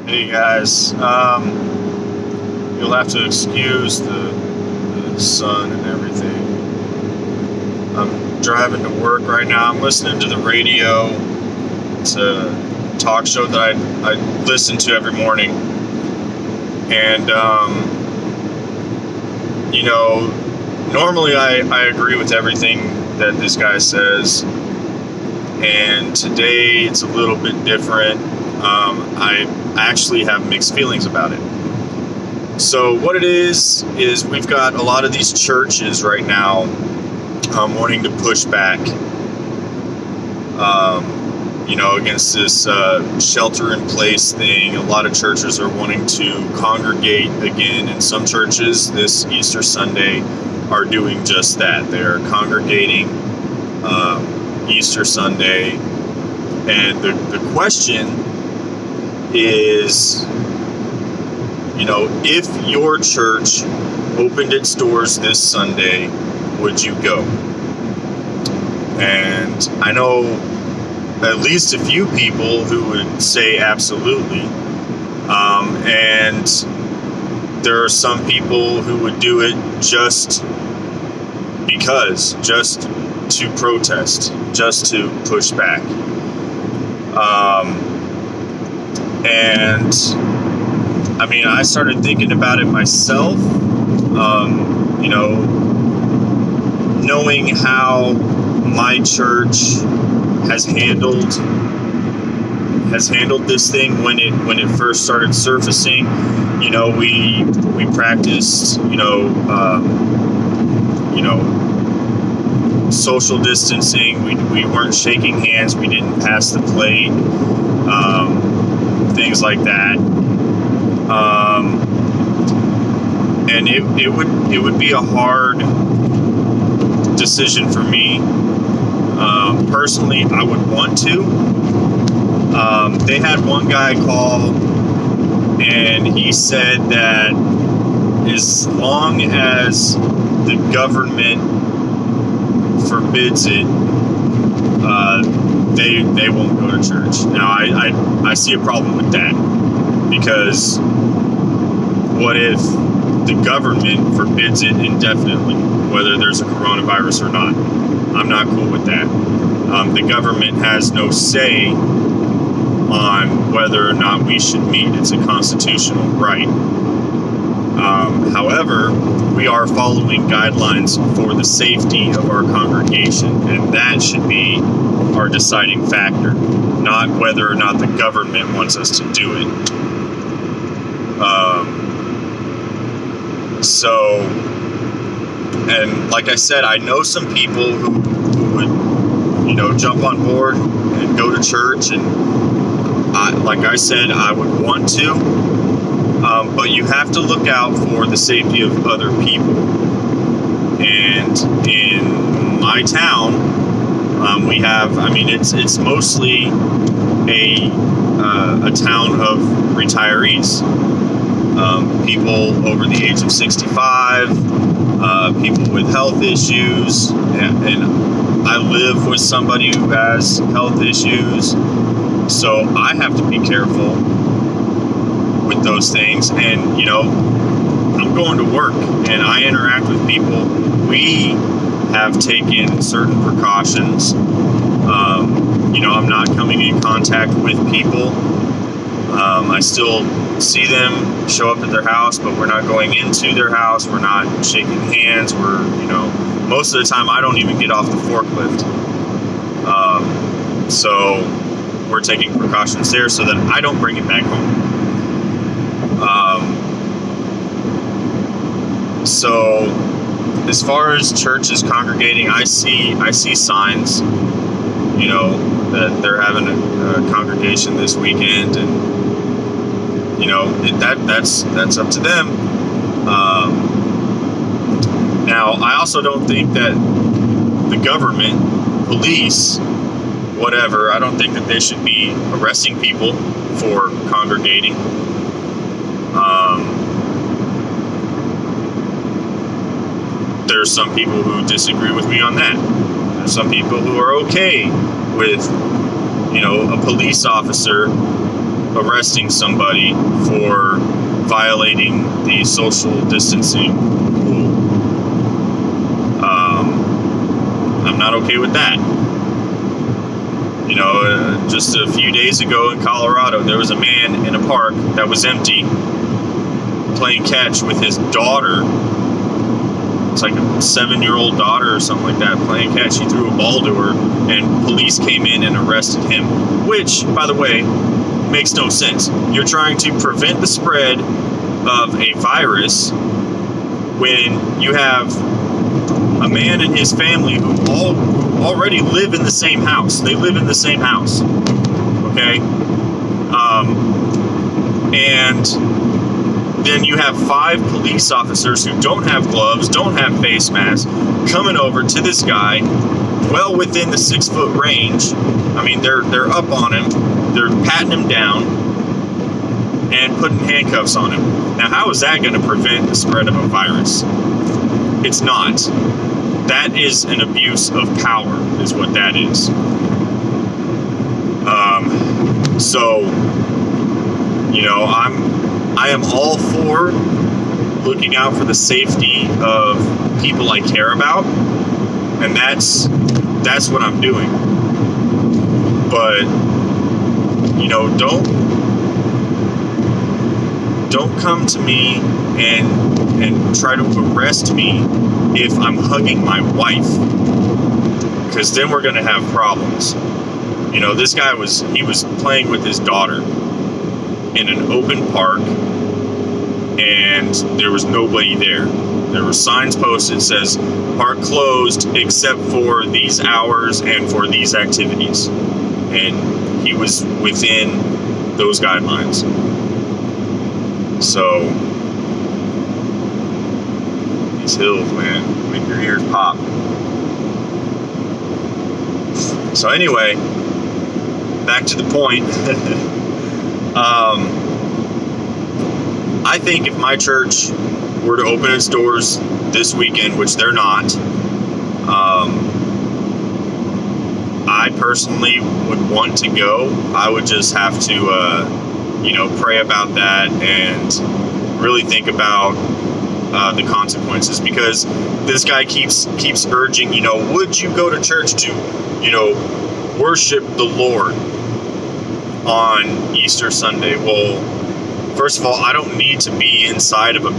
Hey guys, you'll have to excuse the sun and everything. I'm driving to work right now. I'm listening to the radio. It's a talk show that I listen to every morning. And, normally I agree with everything that this guy says. And today it's a little bit different. I actually have mixed feelings about it. So what it is we've got a lot of these churches right now wanting to push back, against this shelter-in-place thing. A lot of churches are wanting to congregate again, and some churches this Easter Sunday are doing just that. They're congregating Easter Sunday, and the question is, if your church opened its doors this Sunday, would you go? And I know at least a few people who would say absolutely. And there are some people who would do it just because, just to protest, just to push back. And I started thinking about it myself, knowing how my church has handled this thing when it first started surfacing. We practiced, social distancing. We weren't shaking hands. We didn't pass the plate. Things like that. And it would be a hard decision for me. Personally, I would want to. They had one guy call, and he said that as long as the government forbids it, they won't go to church. Now, I see a problem with that, because what if the government forbids it indefinitely, whether there's a coronavirus or not? I'm not cool with that. The government has no say on whether or not we should meet. It's a constitutional right. However, we are following guidelines for the safety of our congregation, and that should be our deciding factor, not whether or not the government wants us to do it. And like I said, I know some people who would, jump on board and go to church, and like I said, I would want to, but you have to look out for the safety of other people. And in my town, we have, it's mostly a town of retirees. People over the age of 65, people with health issues, and I live with somebody who has health issues, so I have to be careful with those things. And I'm going to work and I interact with people. We have taken certain precautions. I'm not coming in contact with people. I still see them show up at their house, but we're not going into their house. We're not shaking hands. We're, most of the time I don't even get off the forklift. So we're taking precautions there so that I don't bring it back home. So as far as churches congregating, I see signs, that they're having a congregation this weekend, and that's up to them. Now, I also don't think that the government, police, whatever, I don't think that they should be arresting people for congregating. There's some people who disagree with me on that. There's some people who are okay with, a police officer arresting somebody for violating the social distancing rule. I'm not okay with that. You know, just a few days ago in Colorado, there was a man in a park that was empty playing catch with his daughter. It's like a 7-year-old daughter or something like that playing catch. He threw a ball to her, and police came in and arrested him, which, by the way, makes no sense. You're trying to prevent the spread of a virus when you have a man and his family who already live in the same house. They live in the same house. Okay? And then you have 5 police officers who don't have gloves, don't have face masks, coming over to this guy well within the 6-foot range. I mean, they're up on him. They're patting him down and putting handcuffs on him. Now, how is that going to prevent the spread of a virus? It's not. That is an abuse of power, is what that is. So, you know, I am all for looking out for the safety of people I care about, and that's what I'm doing. But, you know, don't come to me and try to arrest me if I'm hugging my wife, because then we're going to have problems. You know, this guy was playing with his daughter in an open park, and there was nobody there. There were signs posted that says park closed except for these hours and for these activities, and he was within those guidelines. So these hills, man, make your ears pop. So anyway, back to the point. I think if my church were to open its doors this weekend, which they're not, I personally would want to go. I would just have to, pray about that and really think about the consequences, because this guy keeps urging, would you go to church to, worship the Lord on Easter Sunday? Well, first of all, I don't need to be inside of a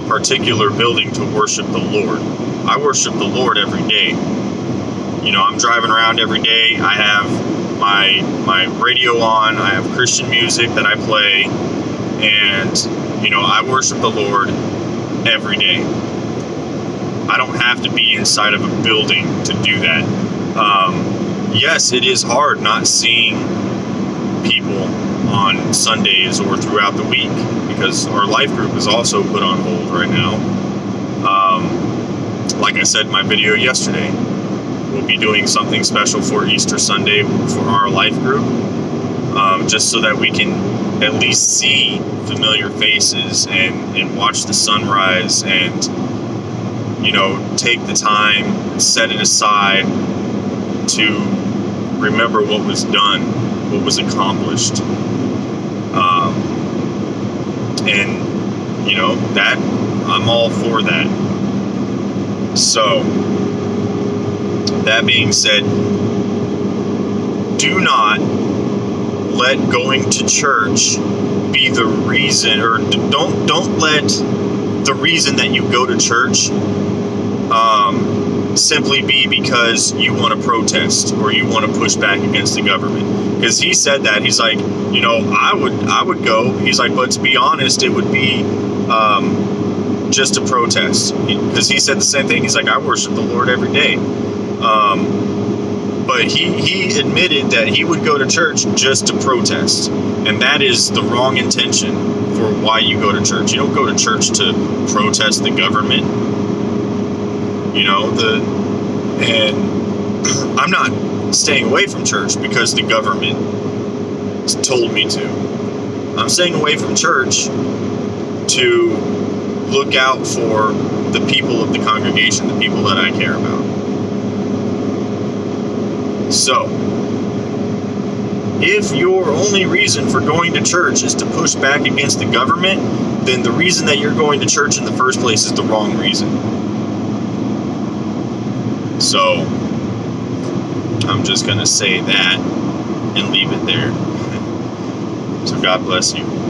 particular building to worship the Lord. I worship the Lord every day. I'm driving around every day. I have my radio on. I have Christian music that I play. And, I worship the Lord every day. I don't have to be inside of a building to do that. Yes, it is hard not seeing people on Sundays or throughout the week, because our life group is also put on hold right now. Like I said in my video yesterday, we'll be doing something special for Easter Sunday for our life group, just so that we can at least see familiar faces and watch the sunrise and, take the time and set it aside to remember what was done, what was accomplished. And, that, I'm all for that. So, that being said, do not let going to church be the reason, or don't let the reason that you go to church simply be because you want to protest or you want to push back against the government. Because he said that, he's like, I would go. He's like, but to be honest, it would be just to protest. Because he said the same thing. He's like, I worship the Lord every day. But he admitted that he would go to church just to protest. And that is the wrong intention for why you go to church. You don't go to church to protest the government. And I'm not staying away from church because the government told me to. I'm staying away from church to look out for the people of the congregation, the people that I care about. So, If your only reason for going to church is to push back against the government, then the reason that you're going to church in the first place is the wrong reason. So, I'm just going to say that and leave it there. So God bless you.